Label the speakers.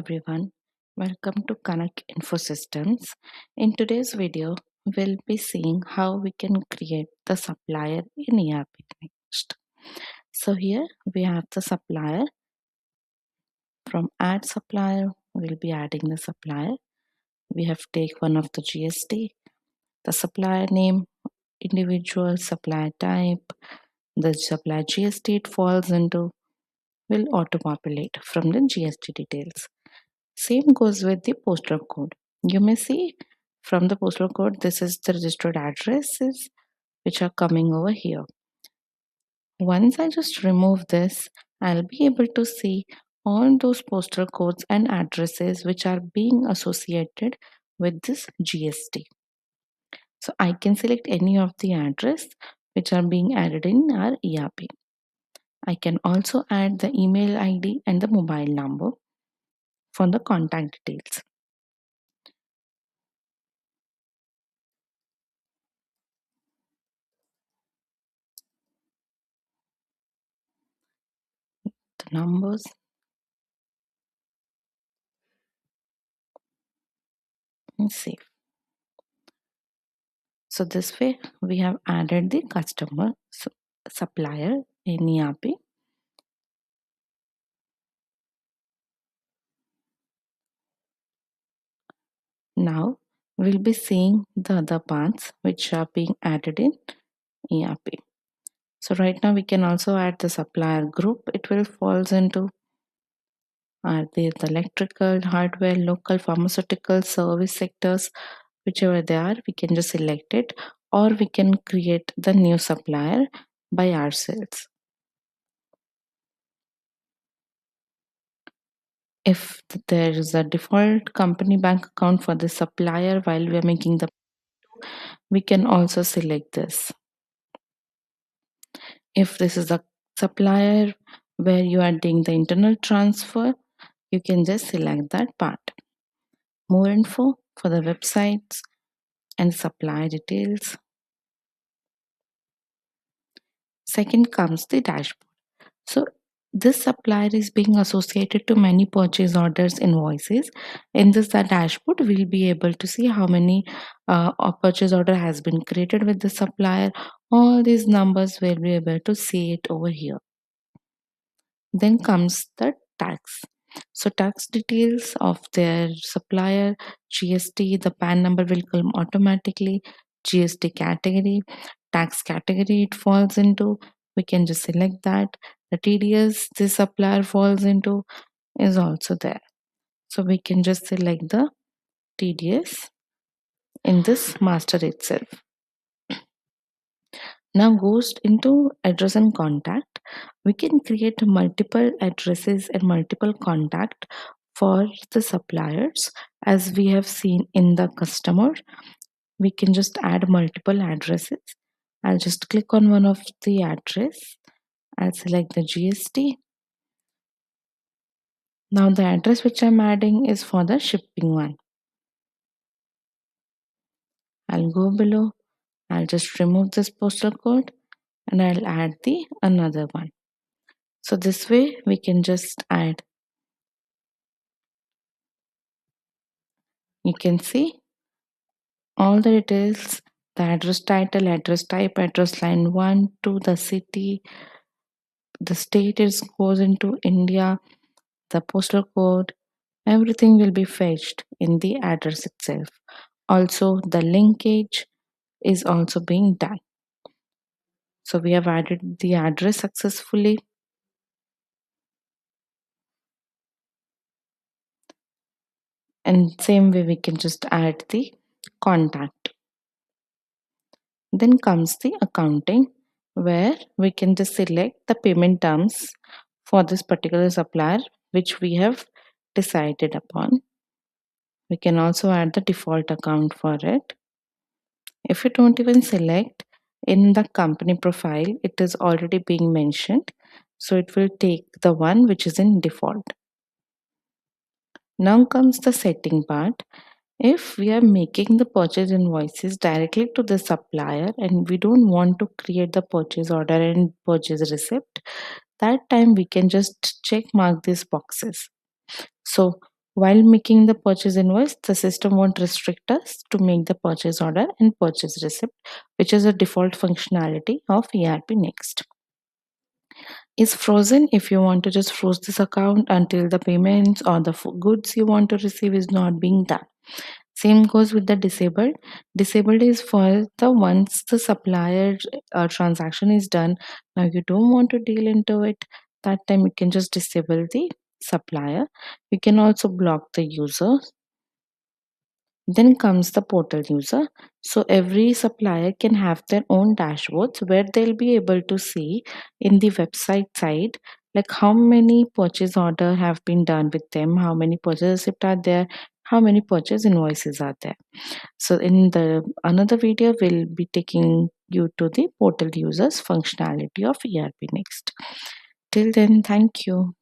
Speaker 1: everyone, welcome to Connect Infosystems. In today's video, we'll be seeing how we can create the supplier in ERPNext. So here we have the supplier. From add supplier, we'll be adding the supplier. We have to take one of the GST, the supplier name, individual supplier type, the supplier GST it falls into will auto-populate from the GST details. Same goes with the postal code. You may see from the postal code, this is the registered addresses which are coming over here. Once I just remove this, I'll be able to see all those postal codes and addresses which are being associated with this GST. So I can select any of the address which are being added in our ERP. I can also add the email ID and the mobile number for the contact details. The numbers and save. So this way we have added the customer supplier in ERP. Now we'll be seeing the other parts which are being added in ERP. So right now we can also add the supplier group. It will falls into are they the electrical, hardware, local, pharmaceutical, service sectors, whichever they are, we can just select it, or we can create the new supplier by ourselves. If there is a default company bank account for the supplier while we are making the, we can also select this. If this is a supplier where you are doing the internal transfer, you can just select that part. More info for the websites and supply details. Second comes the dashboard. So this supplier is being associated to many purchase orders invoices. In this the dashboard, we'll be able to see how many purchase order has been created with the supplier. All these numbers we'll be able to see it over here. Then comes the tax. So tax details of their supplier, GST, the PAN number will come automatically, GST category, tax category it falls into, we can just select that. The TDS this supplier falls into is also there. So we can just select the TDS in this master itself. Now goes into address and contact. We can create multiple addresses and multiple contact for the suppliers. As we have seen in the customer, we can just add multiple addresses. I'll just click on one of the address. I'll select the GST. Now the address which I'm adding is for the shipping one. I'll go below. I'll just remove this postal code and I'll add the another one. So this way we can just add. You can see all the details, the address title, address type, address line 1 to the city, the state is goes into India, the postal code, everything will be fetched in the address itself. Also the linkage is also being done. So we have added the address successfully. And same way we can just add the contact. Then comes the accounting, where we can just select the payment terms for this particular supplier which we have decided upon. We can also add the default account for it. If you don't even select, in the company profile it is already being mentioned, so it will take the one which is in default. Now comes the setting part. If we are making the purchase invoices directly to the supplier and we don't want to create the purchase order and purchase receipt, that time we can just check mark these boxes. So While making the purchase invoice, the system won't restrict us to make the purchase order and purchase receipt, which is a default functionality of ERPNext. Is frozen if you want to just freeze this account until the payments or the goods you want to receive is not being done. Same goes with the disabled. Disabled is for the once the supplier transaction is done. Now you don't want to deal into it. That time you can just disable the supplier. You can also block the user. Then comes the portal user. So every supplier can have their own dashboards where they'll be able to see in the website side like how many purchase order have been done with them, how many purchase receipt are there, how many purchase invoices are there. So in the another video, we'll be taking you to the portal users functionality of ERP Next. Till then, thank you.